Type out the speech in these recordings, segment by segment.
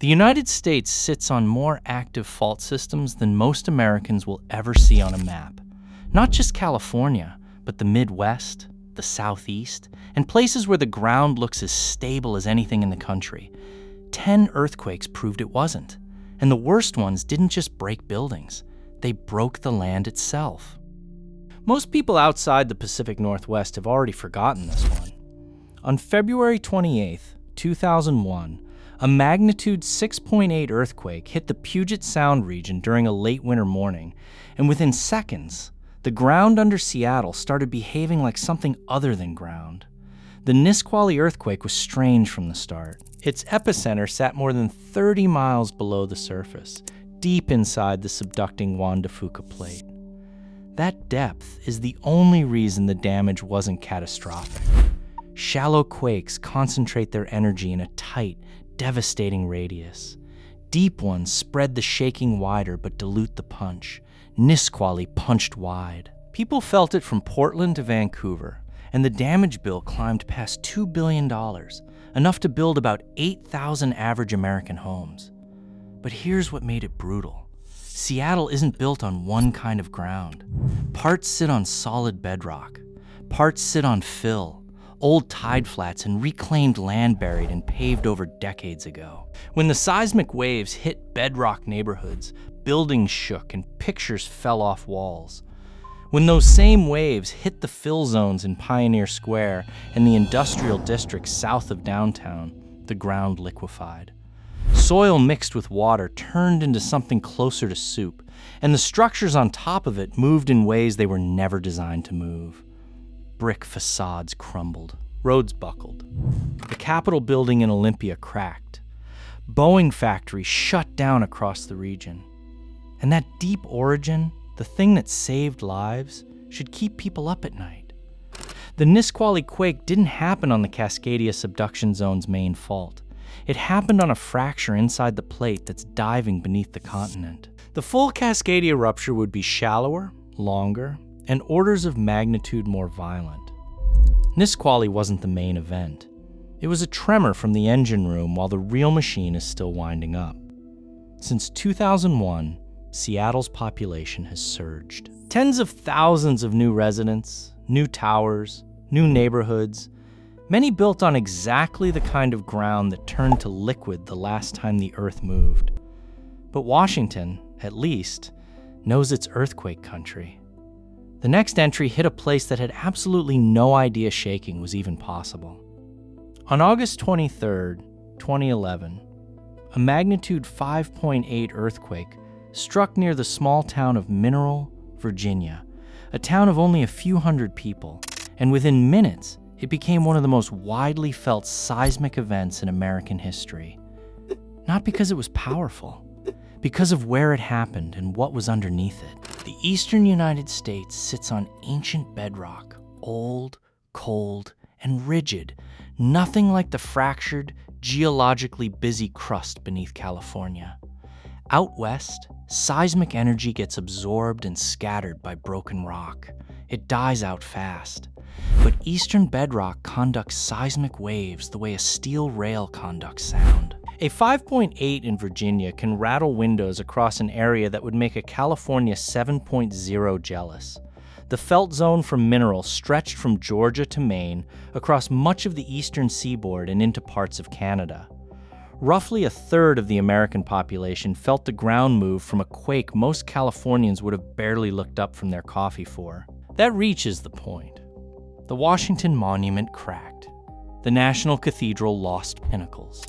The United States sits on more active fault systems than most Americans will ever see on a map. Not just California, but the Midwest, the Southeast, and places where the ground looks as stable as anything in the country. 10 earthquakes proved it wasn't. And the worst ones didn't just break buildings, they broke the land itself. Most people outside the Pacific Northwest have already forgotten this one. On February 28, 2001, a magnitude 6.8 earthquake hit the Puget Sound region during a late winter morning, and within seconds, the ground under Seattle started behaving like something other than ground. The Nisqually earthquake was strange from the start. Its epicenter sat more than 30 miles below the surface, deep inside the subducting Juan de Fuca plate. That depth is the only reason the damage wasn't catastrophic. Shallow quakes concentrate their energy in a tight, devastating radius. Deep ones spread the shaking wider but dilute the punch. Nisqually punched wide. People felt it from Portland to Vancouver, and the damage bill climbed past $2 billion, enough to build about 8,000 average American homes. But here's what made it brutal. Seattle isn't built on one kind of ground. Parts sit on solid bedrock. Parts sit on fill, old tide flats, and reclaimed land buried and paved over decades ago. When the seismic waves hit bedrock neighborhoods, buildings shook and pictures fell off walls. When those same waves hit the fill zones in Pioneer Square and the industrial district south of downtown, the ground liquefied. Soil mixed with water turned into something closer to soup, and the structures on top of it moved in ways they were never designed to move. Brick facades crumbled, roads buckled. The Capitol building in Olympia cracked. Boeing factories shut down across the region. And that deep origin, the thing that saved lives, should keep people up at night. The Nisqually quake didn't happen on the Cascadia subduction zone's main fault. It happened on a fracture inside the plate that's diving beneath the continent. The full Cascadia rupture would be shallower, longer, and orders of magnitude more violent. Nisqually wasn't the main event. It was a tremor from the engine room while the real machine is still winding up. Since 2001, Seattle's population has surged. Tens of thousands of new residents, new towers, new neighborhoods, many built on exactly the kind of ground that turned to liquid the last time the Earth moved. But Washington, at least, knows it's earthquake country. The next entry hit a place that had absolutely no idea shaking was even possible. On August 23, 2011, a magnitude 5.8 earthquake struck near the small town of Mineral, Virginia, a town of only a few hundred people, and within minutes, it became one of the most widely felt seismic events in American history. Not because it was powerful, because of where it happened and what was underneath it. The eastern United States sits on ancient bedrock, old, cold, and rigid, nothing like the fractured, geologically busy crust beneath California. Out west, seismic energy gets absorbed and scattered by broken rock. It dies out fast. But eastern bedrock conducts seismic waves the way a steel rail conducts sound. A 5.8 in Virginia can rattle windows across an area that would make a California 7.0 jealous. The felt zone from Mineral stretched from Georgia to Maine, across much of the eastern seaboard and into parts of Canada. Roughly a third of the American population felt the ground move from a quake most Californians would have barely looked up from their coffee for. That reaches the point. The Washington Monument cracked. The National Cathedral lost pinnacles.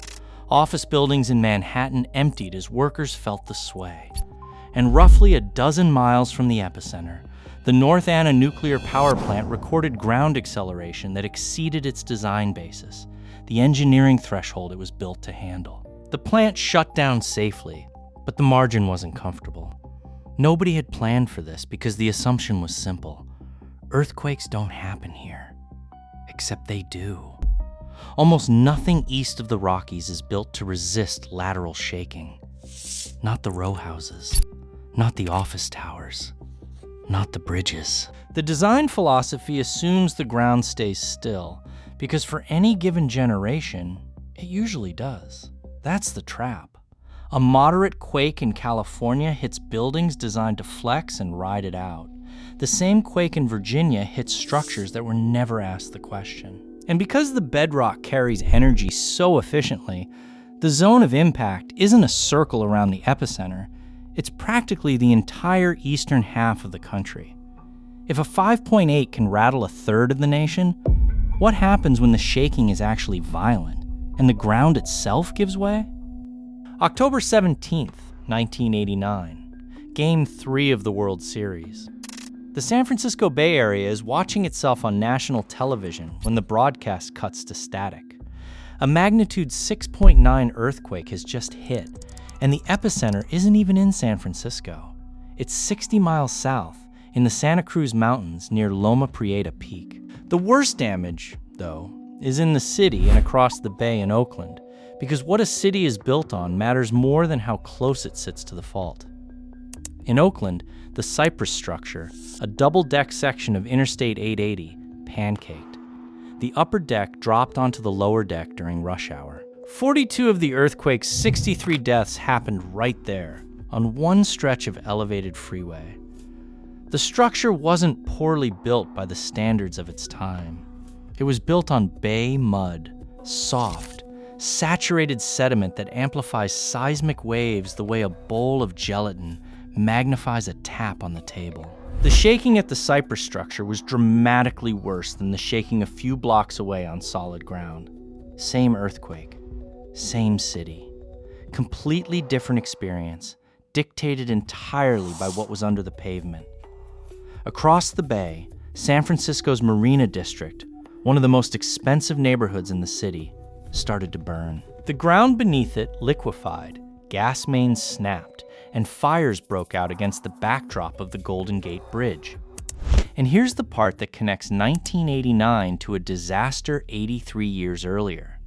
Office buildings in Manhattan emptied as workers felt the sway. And roughly a dozen miles from the epicenter, the North Anna nuclear power plant recorded ground acceleration that exceeded its design basis, the engineering threshold it was built to handle. The plant shut down safely, but the margin wasn't comfortable. Nobody had planned for this because the assumption was simple. Earthquakes don't happen here, except they do. Almost nothing east of the Rockies is built to resist lateral shaking. Not the row houses, not the office towers, not the bridges. The design philosophy assumes the ground stays still, because for any given generation, it usually does. That's the trap. A moderate quake in California hits buildings designed to flex and ride it out. The same quake in Virginia hits structures that were never asked the question. And because the bedrock carries energy so efficiently, the zone of impact isn't a circle around the epicenter, it's practically the entire eastern half of the country. If a 5.8 can rattle a third of the nation, what happens when the shaking is actually violent and the ground itself gives way? October 17th, 1989, Game 3 of the World Series. The San Francisco Bay Area is watching itself on national television when the broadcast cuts to static. A magnitude 6.9 earthquake has just hit, and the epicenter isn't even in San Francisco. It's 60 miles south, in the Santa Cruz Mountains near Loma Prieta Peak. The worst damage, though, is in the city and across the bay in Oakland, because what a city is built on matters more than how close it sits to the fault. In Oakland, the Cypress structure, a double-deck section of Interstate 880, pancaked. The upper deck dropped onto the lower deck during rush hour. 42 of the earthquake's 63 deaths happened right there, on one stretch of elevated freeway. The structure wasn't poorly built by the standards of its time. It was built on bay mud, soft, saturated sediment that amplifies seismic waves the way a bowl of gelatin magnifies a tap on the table. The shaking at the Cypress structure was dramatically worse than the shaking a few blocks away on solid ground. Same earthquake, same city, completely different experience, dictated entirely by what was under the pavement. Across the bay, San Francisco's Marina District, one of the most expensive neighborhoods in the city, started to burn. The ground beneath it liquefied, gas mains snapped, and fires broke out against the backdrop of the Golden Gate Bridge. And here's the part that connects 1989 to a disaster 83 years earlier.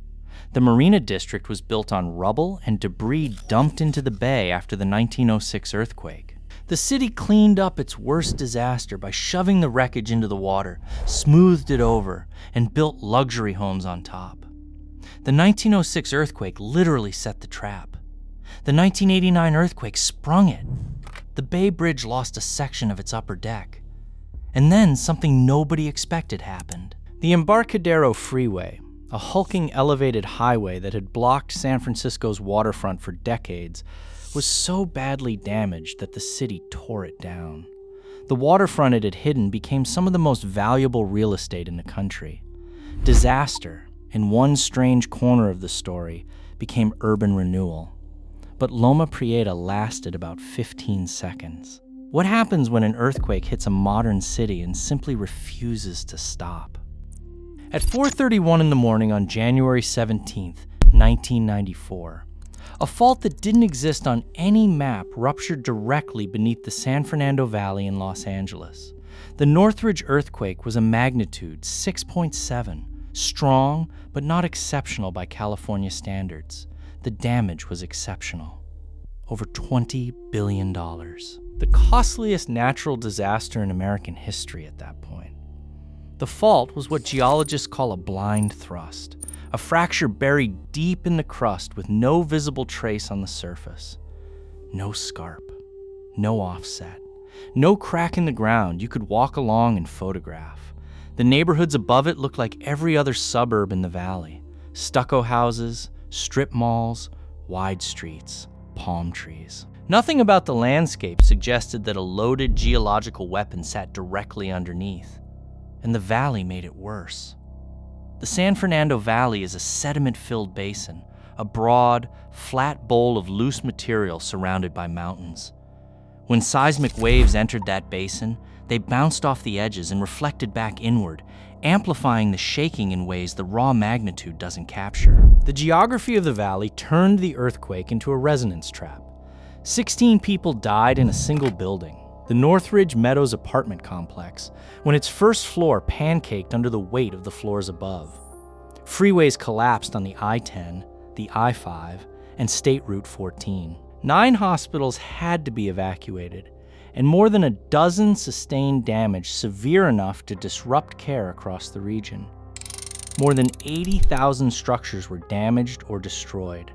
The Marina District was built on rubble and debris dumped into the bay after the 1906 earthquake. The city cleaned up its worst disaster by shoving the wreckage into the water, smoothed it over, and built luxury homes on top. The 1906 earthquake literally set the trap. The 1989 earthquake sprung it. The Bay Bridge lost a section of its upper deck. And then something nobody expected happened. The Embarcadero Freeway, a hulking elevated highway that had blocked San Francisco's waterfront for decades, was so badly damaged that the city tore it down. The waterfront it had hidden became some of the most valuable real estate in the country. Disaster, in one strange corner of the story, became urban renewal. But Loma Prieta lasted about 15 seconds. What happens when an earthquake hits a modern city and simply refuses to stop? At 4:31 in the morning on January 17th, 1994, a fault that didn't exist on any map ruptured directly beneath the San Fernando Valley in Los Angeles. The Northridge earthquake was a magnitude 6.7, strong but not exceptional by California standards. The damage was exceptional. Over $20 billion. The costliest natural disaster in American history at that point. The fault was what geologists call a blind thrust, a fracture buried deep in the crust with no visible trace on the surface. No scarp, no offset, no crack in the ground you could walk along and photograph. The neighborhoods above it looked like every other suburb in the valley. Stucco houses, strip malls, wide streets, palm trees. Nothing about the landscape suggested that a loaded geological weapon sat directly underneath, and the valley made it worse. The San Fernando Valley is a sediment-filled basin, a broad, flat bowl of loose material surrounded by mountains. When seismic waves entered that basin, they bounced off the edges and reflected back inward, amplifying the shaking in ways the raw magnitude doesn't capture. The geography of the valley turned the earthquake into a resonance trap. 16 people died in a single building, the Northridge Meadows apartment complex, when its first floor pancaked under the weight of the floors above. Freeways collapsed on the I-10, the I-5, and State Route 14. 9 hospitals had to be evacuated, and more than a dozen sustained damage severe enough to disrupt care across the region. More than 80,000 structures were damaged or destroyed.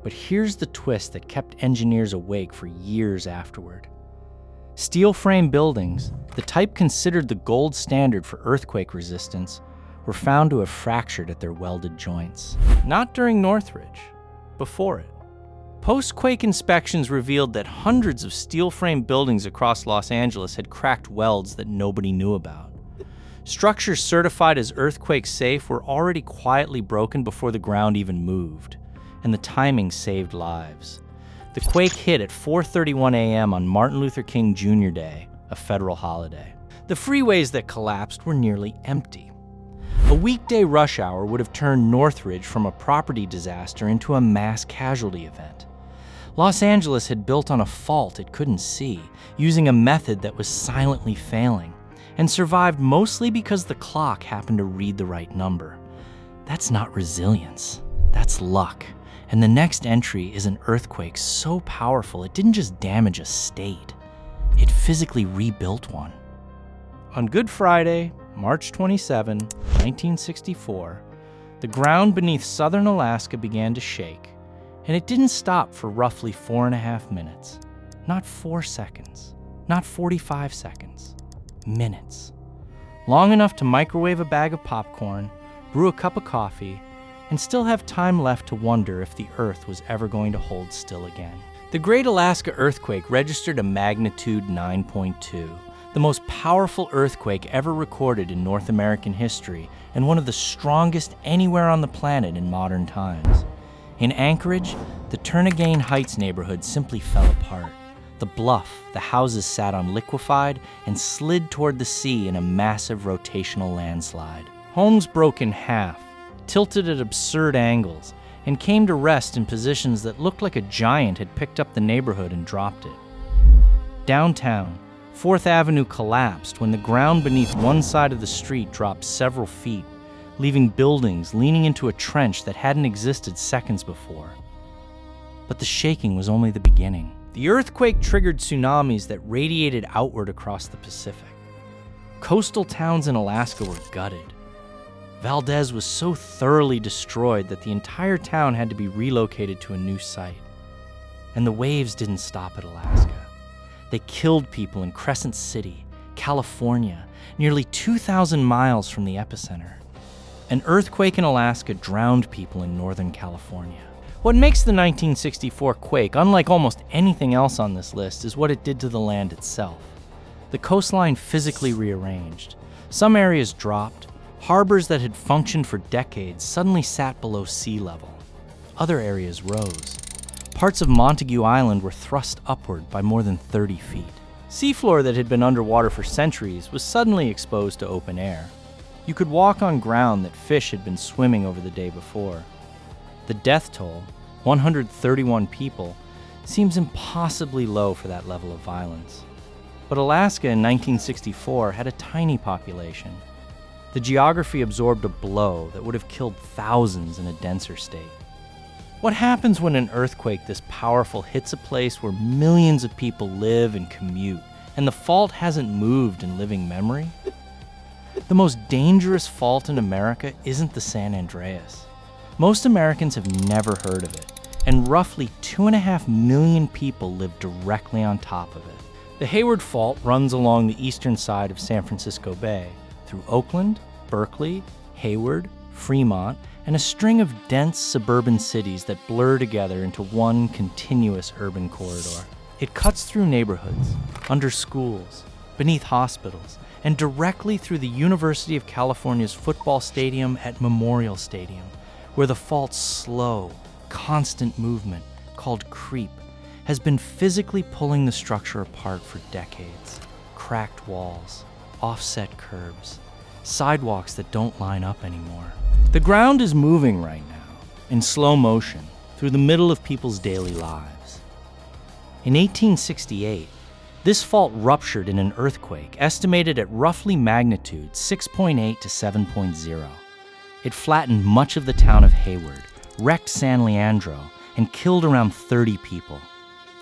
But here's the twist that kept engineers awake for years afterward. Steel frame buildings, the type considered the gold standard for earthquake resistance, were found to have fractured at their welded joints. Not during Northridge, before it. Post-quake inspections revealed that hundreds of steel frame buildings across Los Angeles had cracked welds that nobody knew about. Structures certified as earthquake safe were already quietly broken before the ground even moved, and the timing saved lives. The quake hit at 4:31 a.m. on Martin Luther King Jr. Day, a federal holiday. The freeways that collapsed were nearly empty. A weekday rush hour would have turned Northridge from a property disaster into a mass casualty event. Los Angeles had built on a fault it couldn't see, using a method that was silently failing, and survived mostly because the clock happened to read the right number. That's not resilience, that's luck. And the next entry is an earthquake so powerful it didn't just damage a state, it physically rebuilt one. On Good Friday, March 27, 1964, the ground beneath southern Alaska began to shake, and it didn't stop for roughly 4.5 minutes. Not 4 seconds, not 45 seconds, minutes. Long enough to microwave a bag of popcorn, brew a cup of coffee, and still have time left to wonder if the Earth was ever going to hold still again. The Great Alaska Earthquake registered a magnitude 9.2, the most powerful earthquake ever recorded in North American history, and one of the strongest anywhere on the planet in modern times. In Anchorage, the Turnagain Heights neighborhood simply fell apart. The bluff, the houses sat on liquefied and slid toward the sea in a massive rotational landslide. Homes broke in half, tilted at absurd angles, and came to rest in positions that looked like a giant had picked up the neighborhood and dropped it. Downtown, 4th Avenue collapsed when the ground beneath one side of the street dropped several feet, leaving buildings leaning into a trench that hadn't existed seconds before. But the shaking was only the beginning. The earthquake triggered tsunamis that radiated outward across the Pacific. Coastal towns in Alaska were gutted. Valdez was so thoroughly destroyed that the entire town had to be relocated to a new site. And the waves didn't stop at Alaska. They killed people in Crescent City, California, nearly 2,000 miles from the epicenter. An earthquake in Alaska drowned people in Northern California. What makes the 1964 quake unlike almost anything else on this list is what it did to the land itself. The coastline physically rearranged. Some areas dropped. Harbors that had functioned for decades suddenly sat below sea level. Other areas rose. Parts of Montague Island were thrust upward by more than 30 feet. Seafloor that had been underwater for centuries was suddenly exposed to open air. You could walk on ground that fish had been swimming over the day before. The death toll, 131 people, seems impossibly low for that level of violence. But Alaska in 1964 had a tiny population. The geography absorbed a blow that would have killed thousands in a denser state. What happens when an earthquake this powerful hits a place where millions of people live and commute, and the fault hasn't moved in living memory? The most dangerous fault in America isn't the San Andreas. Most Americans have never heard of it, and roughly 2.5 million people live directly on top of it. The Hayward Fault runs along the eastern side of San Francisco Bay, through Oakland, Berkeley, Hayward, Fremont, and a string of dense suburban cities that blur together into one continuous urban corridor. It cuts through neighborhoods, under schools, beneath hospitals, and directly through the University of California's football stadium at Memorial Stadium, where the fault's slow, constant movement, called creep, has been physically pulling the structure apart for decades. Cracked walls, offset curbs, sidewalks that don't line up anymore. The ground is moving right now, in slow motion, through the middle of people's daily lives. In 1868, this fault ruptured in an earthquake estimated at roughly magnitude 6.8 to 7.0. It flattened much of the town of Hayward, wrecked San Leandro, and killed around 30 people.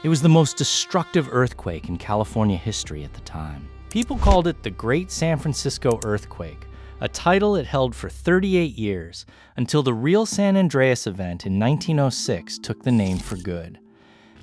It was the most destructive earthquake in California history at the time. People called it the Great San Francisco Earthquake, a title it held for 38 years until the real San Andreas event in 1906 took the name for good.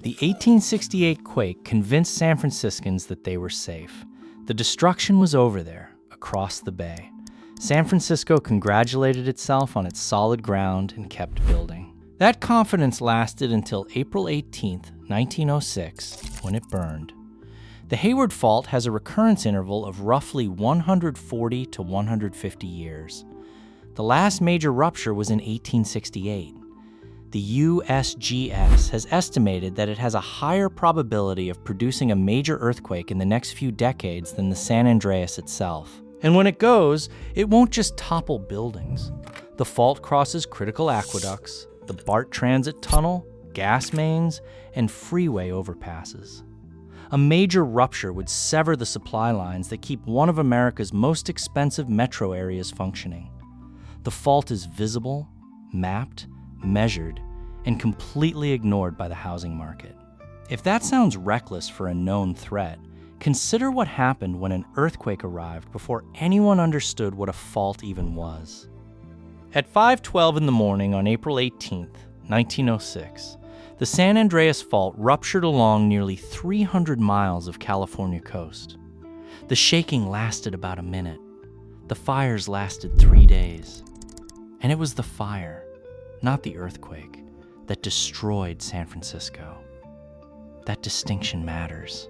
The 1868 quake convinced San Franciscans that they were safe. The destruction was over there, across the bay. San Francisco congratulated itself on its solid ground and kept building. That confidence lasted until April 18, 1906, when it burned. The Hayward Fault has a recurrence interval of roughly 140 to 150 years. The last major rupture was in 1868. The USGS has estimated that it has a higher probability of producing a major earthquake in the next few decades than the San Andreas itself. And when it goes, it won't just topple buildings. The fault crosses critical aqueducts, the BART transit tunnel, gas mains, and freeway overpasses. A major rupture would sever the supply lines that keep one of America's most expensive metro areas functioning. The fault is visible, mapped, measured, and completely ignored by the housing market. If that sounds reckless for a known threat, consider what happened when an earthquake arrived before anyone understood what a fault even was. At 5:12 in the morning on April 18, 1906, the San Andreas Fault ruptured along nearly 300 miles of California coast. The shaking lasted about a minute. The fires lasted 3 days. And it was the fire, not the earthquake, that destroyed San Francisco. That distinction matters.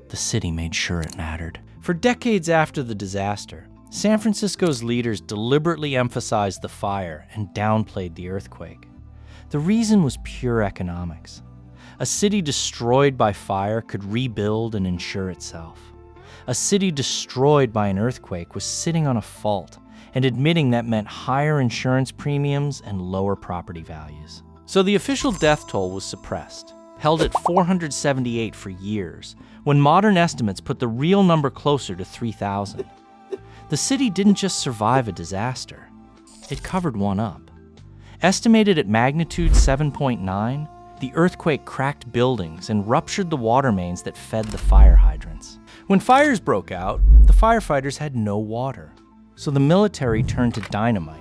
The city made sure it mattered. For decades after the disaster, San Francisco's leaders deliberately emphasized the fire and downplayed the earthquake. The reason was pure economics. A city destroyed by fire could rebuild and insure itself. A city destroyed by an earthquake was sitting on a fault, and admitting that meant higher insurance premiums and lower property values. So the official death toll was suppressed, held at 478 for years, when modern estimates put the real number closer to 3,000. The city didn't just survive a disaster, it covered one up. Estimated at magnitude 7.9, the earthquake cracked buildings and ruptured the water mains that fed the fire hydrants. When fires broke out, the firefighters had no water, so the military turned to dynamite,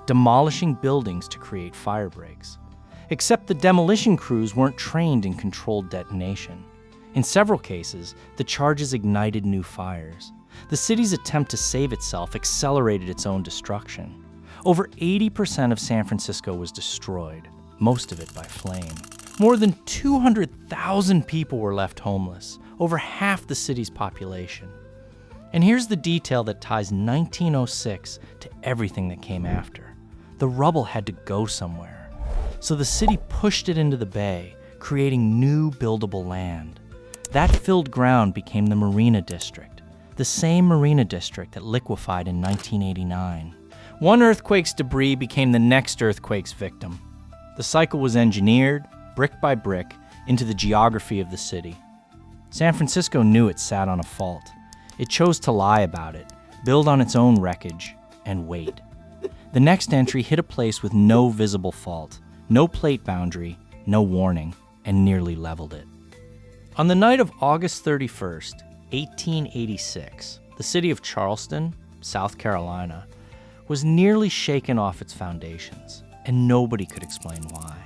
demolishing buildings to create fire breaks. Except the demolition crews weren't trained in controlled detonation. In several cases, the charges ignited new fires. The city's attempt to save itself accelerated its own destruction. Over 80% of San Francisco was destroyed, most of it by flame. More than 200,000 people were left homeless, over half the city's population. And here's the detail that ties 1906 to everything that came after. The rubble had to go somewhere. So the city pushed it into the bay, creating new buildable land. That filled ground became the Marina District, the same Marina District that liquefied in 1989. One earthquake's debris became the next earthquake's victim. The cycle was engineered, brick by brick, into the geography of the city. San Francisco knew it sat on a fault. It chose to lie about it, build on its own wreckage, and wait. The next entry hit a place with no visible fault, no plate boundary, no warning, and nearly leveled it. On the night of August 31st, 1886, the city of Charleston, South Carolina, was nearly shaken off its foundations, and nobody could explain why.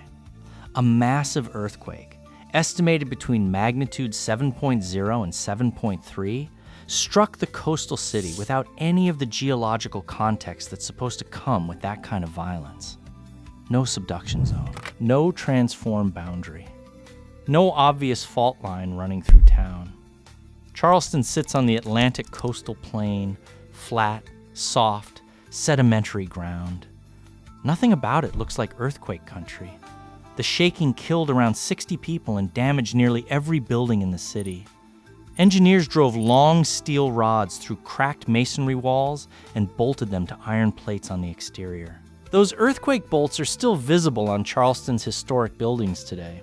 A massive earthquake, estimated between magnitude 7.0 and 7.3, struck the coastal city without any of the geological context that's supposed to come with that kind of violence. No subduction zone, no transform boundary, no obvious fault line running through town. Charleston sits on the Atlantic coastal plain, flat, soft, sedimentary ground. Nothing about it looks like earthquake country. The shaking killed around 60 people and damaged nearly every building in the city. Engineers drove long steel rods through cracked masonry walls and bolted them to iron plates on the exterior. Those earthquake bolts are still visible on Charleston's historic buildings today.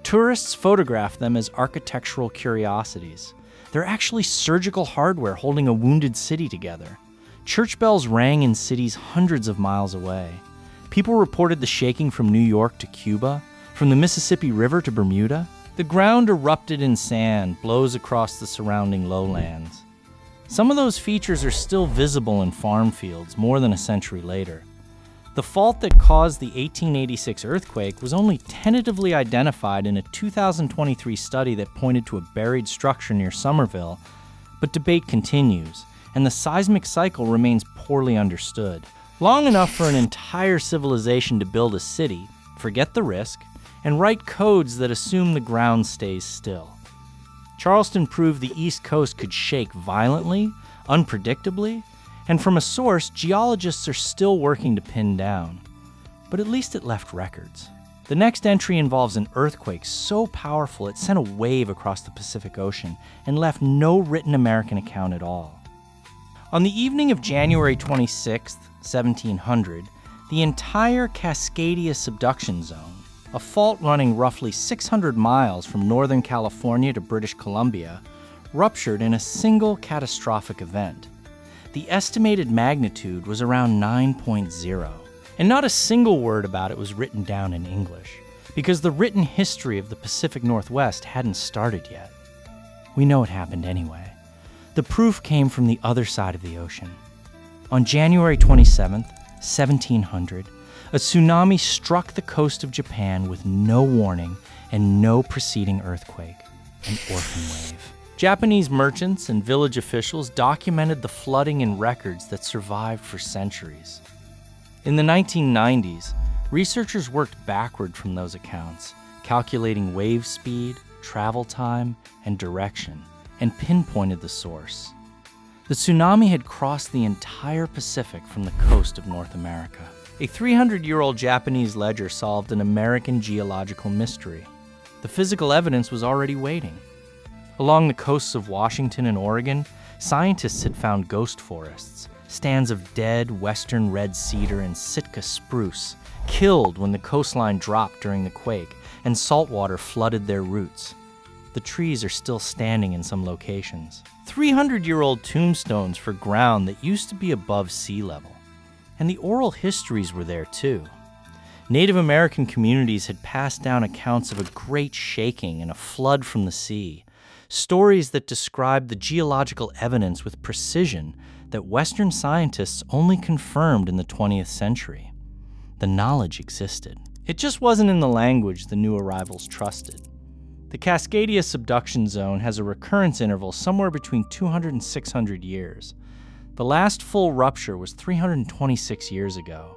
Tourists photograph them as architectural curiosities. They're actually surgical hardware holding a wounded city together. Church bells rang in cities hundreds of miles away. People reported the shaking from New York to Cuba, from the Mississippi River to Bermuda. The ground erupted in sand, blows across the surrounding lowlands. Some of those features are still visible in farm fields more than a century later. The fault that caused the 1886 earthquake was only tentatively identified in a 2023 study that pointed to a buried structure near Somerville, but debate continues, and the seismic cycle remains poorly understood. Long enough for an entire civilization to build a city, forget the risk, and write codes that assume the ground stays still. Charleston proved the East Coast could shake violently, unpredictably, and from a source geologists are still working to pin down. But at least it left records. The next entry involves an earthquake so powerful it sent a wave across the Pacific Ocean and left no written American account at all. On the evening of January 26, 1700, the entire Cascadia subduction zone, a fault running roughly 600 miles from Northern California to British Columbia, ruptured in a single catastrophic event. The estimated magnitude was around 9.0, and not a single word about it was written down in English, because the written history of the Pacific Northwest hadn't started yet. We know it happened anyway. The proof came from the other side of the ocean. On January 27, 1700, a tsunami struck the coast of Japan with no warning and no preceding earthquake, an orphan wave. Japanese merchants and village officials documented the flooding in records that survived for centuries. In the 1990s, researchers worked backward from those accounts, calculating wave speed, travel time, and direction, and pinpointed the source. The tsunami had crossed the entire Pacific from the coast of North America. A 300-year-old Japanese ledger solved an American geological mystery. The physical evidence was already waiting. Along the coasts of Washington and Oregon, scientists had found ghost forests, stands of dead western red cedar and Sitka spruce, killed when the coastline dropped during the quake and saltwater flooded their roots. The trees are still standing in some locations. 300-year-old tombstones for ground that used to be above sea level. And the oral histories were there too. Native American communities had passed down accounts of a great shaking and a flood from the sea, stories that described the geological evidence with precision that Western scientists only confirmed in the 20th century. The knowledge existed. It just wasn't in the language the new arrivals trusted. The Cascadia subduction zone has a recurrence interval somewhere between 200 and 600 years. The last full rupture was 326 years ago.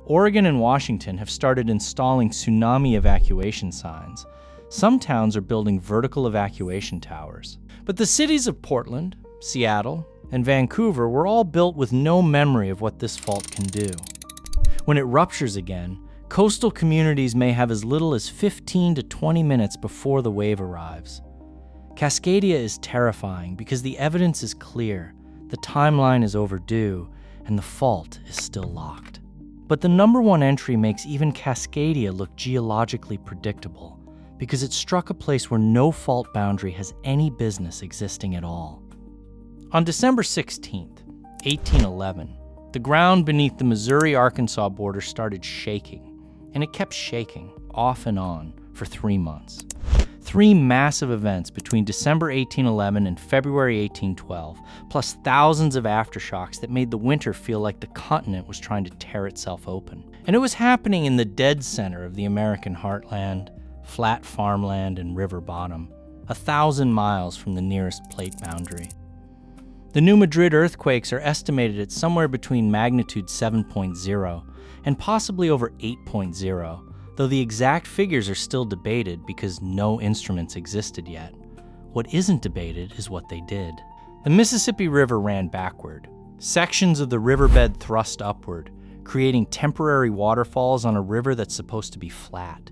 Oregon and Washington have started installing tsunami evacuation signs. Some towns are building vertical evacuation towers. But the cities of Portland, Seattle, and Vancouver were all built with no memory of what this fault can do. When it ruptures again, coastal communities may have as little as 15 to 20 minutes before the wave arrives. Cascadia is terrifying because the evidence is clear, the timeline is overdue, and the fault is still locked. But the number one entry makes even Cascadia look geologically predictable, because it struck a place where no fault boundary has any business existing at all. On December 16, 1811, the ground beneath the Missouri-Arkansas border started shaking, and it kept shaking, off and on, for 3 months. 3 massive events between December 1811 and February 1812, plus thousands of aftershocks that made the winter feel like the continent was trying to tear itself open. And it was happening in the dead center of the American heartland, flat farmland and river bottom, 1,000 miles from the nearest plate boundary. The new Madrid earthquakes are estimated at somewhere between magnitude 7.0 and possibly over 8.0, though the exact figures are still debated because no instruments existed yet. What isn't debated is what they did. The Mississippi River ran backward. Sections of the riverbed thrust upward, creating temporary waterfalls on a river that's supposed to be flat.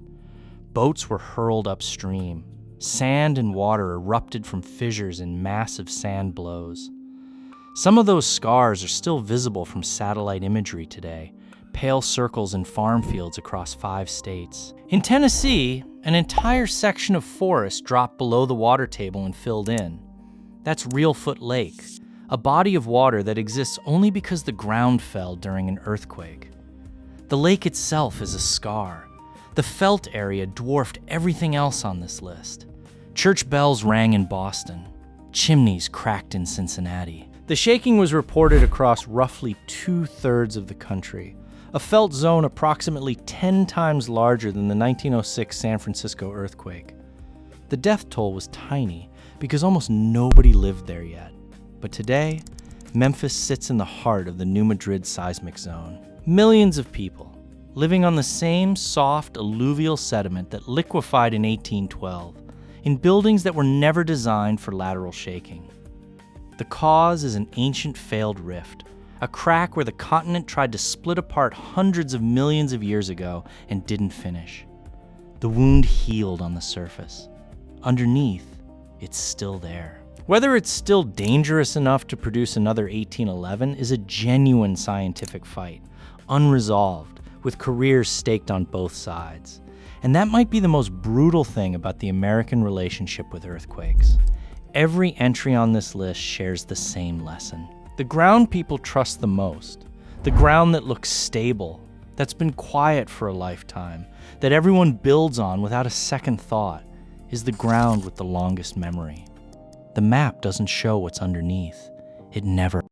Boats were hurled upstream. Sand and water erupted from fissures in massive sand blows. Some of those scars are still visible from satellite imagery today, pale circles in farm fields across 5 states. In Tennessee, an entire section of forest dropped below the water table and filled in. That's Reelfoot Lake, a body of water that exists only because the ground fell during an earthquake. The lake itself is a scar. The felt area dwarfed everything else on this list. Church bells rang in Boston. Chimneys cracked in Cincinnati. The shaking was reported across roughly 2/3 of the country, a felt zone approximately 10 times larger than the 1906 San Francisco earthquake. The death toll was tiny because almost nobody lived there yet. But today, Memphis sits in the heart of the New Madrid seismic zone. Millions of people living on the same soft alluvial sediment that liquefied in 1812, in buildings that were never designed for lateral shaking. The cause is an ancient failed rift, a crack where the continent tried to split apart hundreds of millions of years ago and didn't finish. The wound healed on the surface. Underneath, it's still there. Whether it's still dangerous enough to produce another 1811 is a genuine scientific fight, unresolved, with careers staked on both sides. And that might be the most brutal thing about the American relationship with earthquakes. Every entry on this list shares the same lesson. The ground people trust the most, the ground that looks stable, that's been quiet for a lifetime, that everyone builds on without a second thought, is the ground with the longest memory. The map doesn't show what's underneath. It never